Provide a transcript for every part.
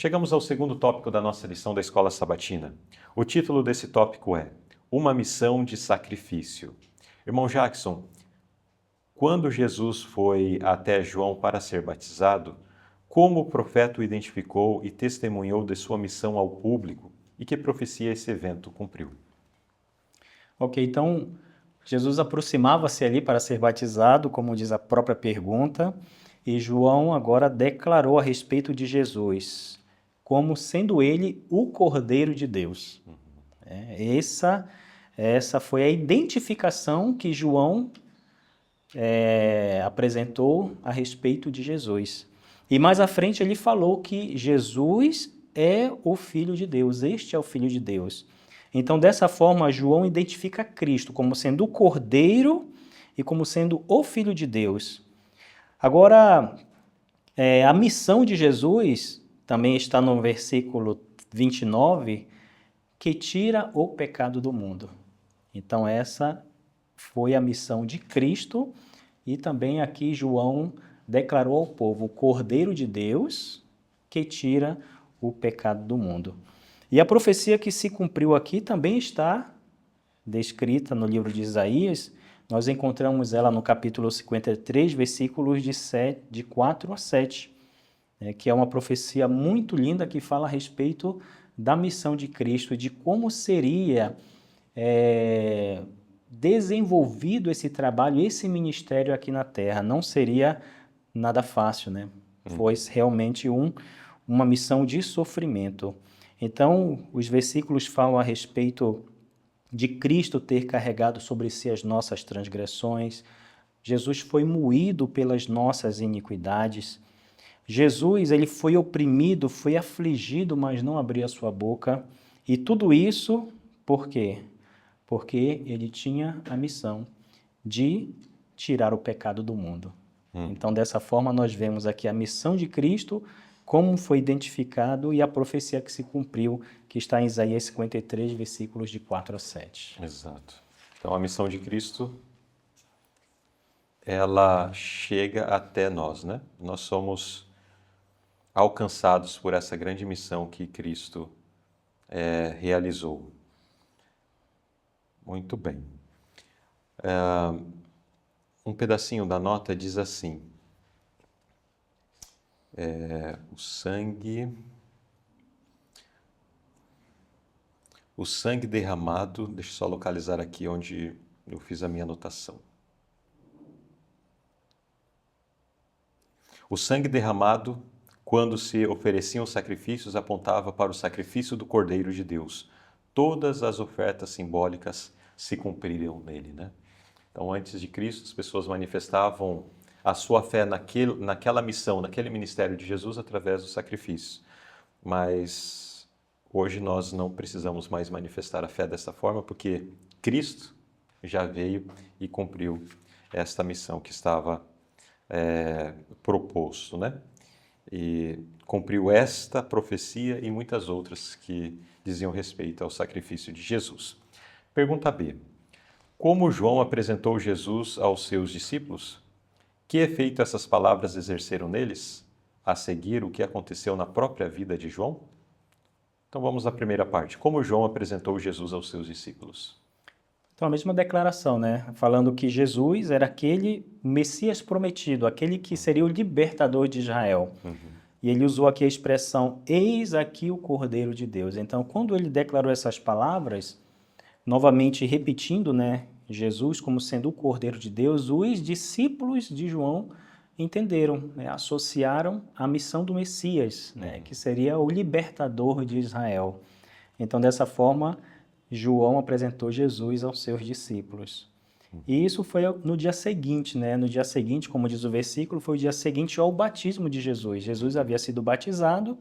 Chegamos ao segundo tópico da nossa lição da Escola Sabatina. O título desse tópico é Uma Missão de Sacrifício. Irmão Jackson, quando Jesus foi até João para ser batizado, como o profeta o identificou e testemunhou de sua missão ao público e que profecia esse evento cumpriu? Ok, então Jesus aproximava-se ali para ser batizado, como diz a própria pergunta, e João agora declarou a respeito de Jesus, como sendo ele o Cordeiro de Deus. Essa foi a identificação que João apresentou a respeito de Jesus. E mais à frente ele falou que Jesus é o Filho de Deus, este é o Filho de Deus. Então, dessa forma, João identifica Cristo como sendo o Cordeiro e como sendo o Filho de Deus. Agora, a missão de Jesus também está no versículo 29, que tira o pecado do mundo. Então, essa foi a missão de Cristo e também aqui João declarou ao povo o Cordeiro de Deus que tira o pecado do mundo. E a profecia que se cumpriu aqui também está descrita no livro de Isaías. Nós encontramos ela no capítulo 53, versículos de 4 a 7, que é uma profecia muito linda que fala a respeito da missão de Cristo, de como seria desenvolvido esse trabalho, esse ministério aqui na Terra. Não seria nada fácil, né? Foi realmente uma missão de sofrimento. Então, os versículos falam a respeito de Cristo ter carregado sobre si as nossas transgressões. Jesus foi moído pelas nossas iniquidades. Jesus, ele foi oprimido, foi afligido, mas não abriu a sua boca. E tudo isso, por quê? Porque ele tinha a missão de tirar o pecado do mundo. Então, dessa forma, nós vemos aqui a missão de Cristo, como foi identificado e a profecia que se cumpriu, que está em Isaías 53, versículos de 4 a 7. Exato. Então, a missão de Cristo, ela chega até nós, né? Nós somos alcançados por essa grande missão que Cristo realizou. Muito bem. Um pedacinho da nota diz assim, o sangue derramado, deixa eu só localizar aqui onde eu fiz a minha anotação. O sangue derramado, quando se ofereciam sacrifícios, apontava para o sacrifício do Cordeiro de Deus. Todas as ofertas simbólicas se cumpriram nele, né? Então, antes de Cristo, as pessoas manifestavam a sua fé naquela missão, naquele ministério de Jesus através do sacrifício. Mas hoje nós não precisamos mais manifestar a fé dessa forma, porque Cristo já veio e cumpriu esta missão que estava proposto, né? E cumpriu esta profecia e muitas outras que diziam respeito ao sacrifício de Jesus. Pergunta B. Como João apresentou Jesus aos seus discípulos? Que efeito essas palavras exerceram neles? A seguir, o que aconteceu na própria vida de João? Então vamos à primeira parte. Como João apresentou Jesus aos seus discípulos? Então, a mesma declaração, né? Falando que Jesus era aquele Messias prometido, aquele que seria o libertador de Israel. E ele usou aqui a expressão, eis aqui o Cordeiro de Deus. Então, quando ele declarou essas palavras, novamente repetindo, né, Jesus como sendo o Cordeiro de Deus, os discípulos de João entenderam, né, associaram a missão do Messias, né, que seria o libertador de Israel. Então, dessa forma, João apresentou Jesus aos seus discípulos. E isso foi no dia seguinte, né? No dia seguinte, como diz o versículo, foi o dia seguinte ao batismo de Jesus. Jesus havia sido batizado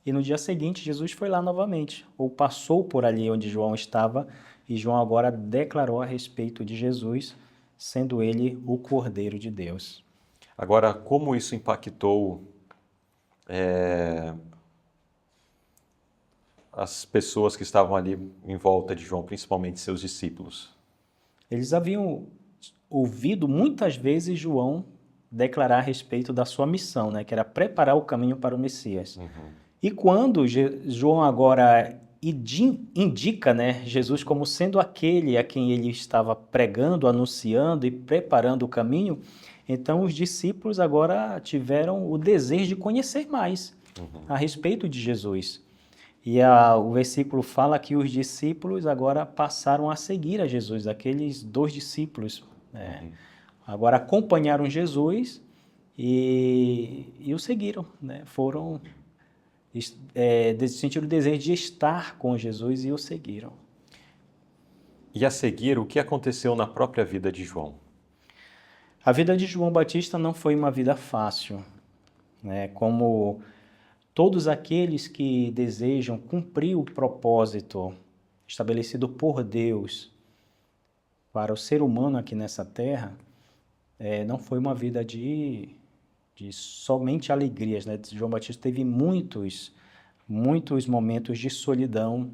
e no dia seguinte Jesus foi lá novamente, ou passou por ali onde João estava, e João agora declarou a respeito de Jesus, sendo ele o Cordeiro de Deus. Agora, como isso impactou as pessoas que estavam ali em volta de João, principalmente seus discípulos? Eles haviam ouvido muitas vezes João declarar a respeito da sua missão, né, que era preparar o caminho para o Messias. E quando João agora indica, né, Jesus como sendo aquele a quem ele estava pregando, anunciando e preparando o caminho, então os discípulos agora tiveram o desejo de conhecer mais a respeito de Jesus. E o versículo fala que os discípulos agora passaram a seguir a Jesus, aqueles 2 discípulos, agora acompanharam Jesus e o seguiram, né? Foram, sentiram o desejo de estar com Jesus e o seguiram. E a seguir, o que aconteceu na própria vida de João? A vida de João Batista não foi uma vida fácil, né? Como todos aqueles que desejam cumprir o propósito estabelecido por Deus para o ser humano aqui nessa terra, não foi uma vida de somente alegrias, né? João Batista teve muitos momentos de solidão,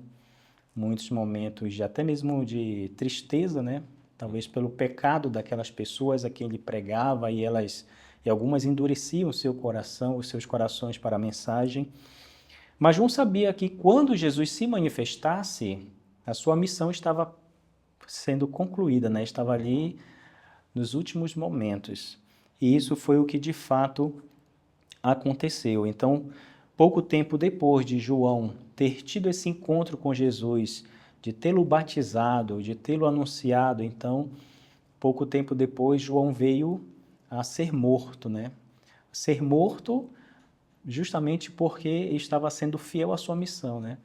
muitos momentos de até mesmo de tristeza, né? Talvez pelo pecado daquelas pessoas a quem ele pregava e algumas endureciam seu coração, os seus corações para a mensagem. Mas João sabia que quando Jesus se manifestasse, a sua missão estava sendo concluída, né? Estava ali nos últimos momentos. E isso foi o que de fato aconteceu. Então, pouco tempo depois de João ter tido esse encontro com Jesus, de tê-lo batizado, de tê-lo anunciado, então, pouco tempo depois, João veio a ser morto, né? Ser morto justamente porque estava sendo fiel à sua missão, né?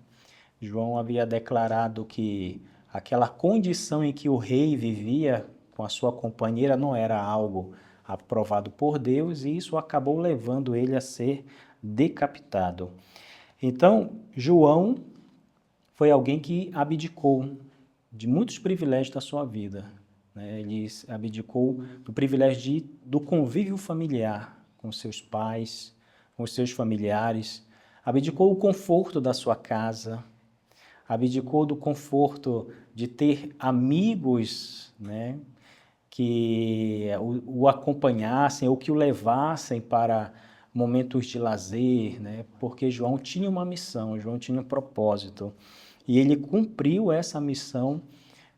João havia declarado que aquela condição em que o rei vivia com a sua companheira não era algo aprovado por Deus, e isso acabou levando ele a ser decapitado. Então, João foi alguém que abdicou de muitos privilégios da sua vida, né? Ele abdicou do privilégio do convívio familiar com seus pais, com os seus familiares, abdicou o conforto da sua casa, abdicou do conforto de ter amigos, né, que o acompanhassem ou que o levassem para momentos de lazer, né, porque João tinha uma missão, João tinha um propósito. E ele cumpriu essa missão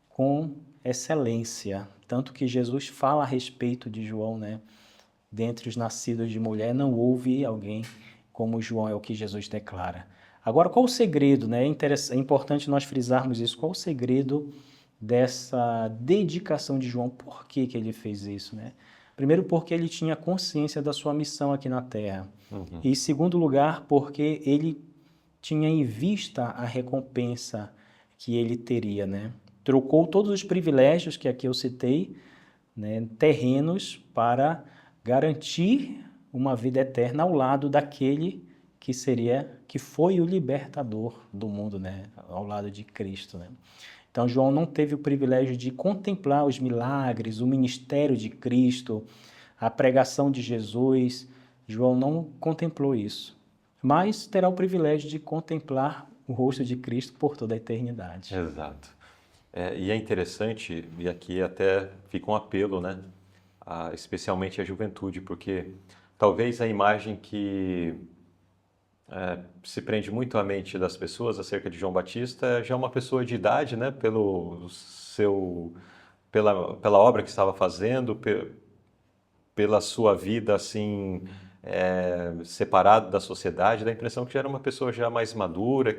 com excelência. Tanto que Jesus fala a respeito de João, né? Dentre os nascidos de mulher não houve alguém como João, é o que Jesus declara. Agora, qual o segredo, né? É importante nós frisarmos isso. Qual o segredo dessa dedicação de João? Por que ele fez isso, né? Primeiro, porque ele tinha consciência da sua missão aqui na Terra. E, em segundo lugar, porque ele tinha em vista a recompensa que ele teria, né? Trocou todos os privilégios que aqui eu citei, né, terrenos, para garantir uma vida eterna ao lado daquele que foi o libertador do mundo, né? Ao lado de Cristo, né? Então, João não teve o privilégio de contemplar os milagres, o ministério de Cristo, a pregação de Jesus. João não contemplou isso, mas terá o privilégio de contemplar o rosto de Cristo por toda a eternidade. Exato. E é interessante, e aqui até fica um apelo, né? Especialmente à juventude, porque talvez a imagem que se prende muito à mente das pessoas acerca de João Batista já é uma pessoa de idade, né? Pela obra que estava fazendo, pela sua vida assim separado da sociedade, dá a impressão que já era uma pessoa já mais madura,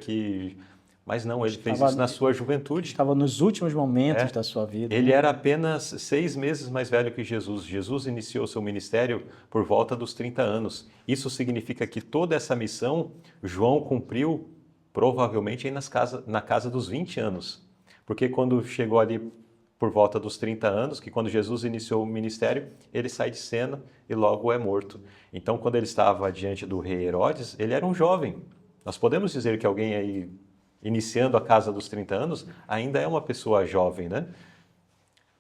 mas não, ele fez isso na sua juventude. Estava nos últimos momentos da sua vida. Ele era apenas 6 meses mais velho que Jesus. Jesus iniciou seu ministério por volta dos 30 anos. Isso significa que toda essa missão João cumpriu provavelmente na casa dos 20 anos. Porque quando chegou ali por volta dos 30 anos, que quando Jesus iniciou o ministério, ele sai de cena e logo é morto. Então, quando ele estava diante do rei Herodes, ele era um jovem. Nós podemos dizer que alguém aí iniciando a casa dos 30 anos, ainda é uma pessoa jovem, né?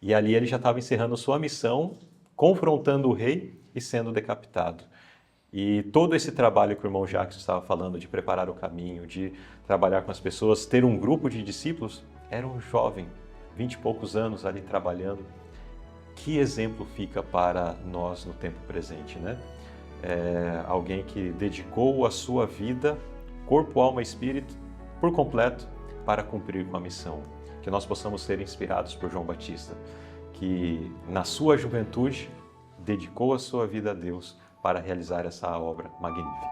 E ali ele já estava encerrando sua missão, confrontando o rei e sendo decapitado. E todo esse trabalho que o irmão Jacques estava falando, de preparar o caminho, de trabalhar com as pessoas, ter um grupo de discípulos, era um jovem, 20 e poucos anos ali trabalhando. Que exemplo fica para nós no tempo presente, né? Alguém que dedicou a sua vida corpo, alma e espírito, por completo, para cumprir com a missão. Que nós possamos ser inspirados por João Batista, que na sua juventude dedicou a sua vida a Deus para realizar essa obra magnífica.